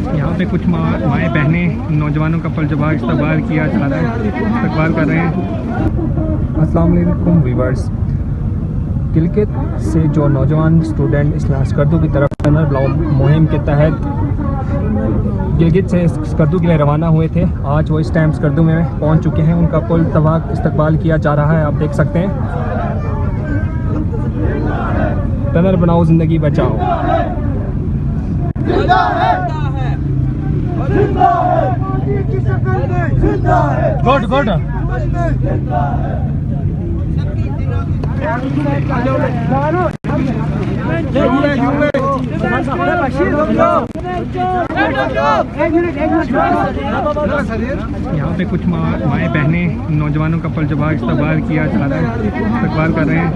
यहाँ पे कुछ माएँ बहनें नौजवानों का पलजबा इस्तकबाल किया जा रहा है, इस्तकबाल कर रहे हैं। अस्सलाम वालेकुम व्यूअर्स। गिलगित से जो नौजवान स्टूडेंट इस स्कर्दू की तरफ टनल ब्लॉक मुहिम के तहत गिलगित से स्कर्दू के लिए रवाना हुए थे, आज वो इस टाइम स्कर्दू में पहुंच चुके हैं। उनका पुल तबाक इस्तकबाल किया जा रहा है, आप देख सकते हैं। टनल बनाओ ज़िंदगी बचाओ। Good good. यहाँ पे कुछ माएँ बहनें नौजवानों का पलजबा इस्तकबाल किया जा रहा है, इस्तकबाल कर रहे हैं।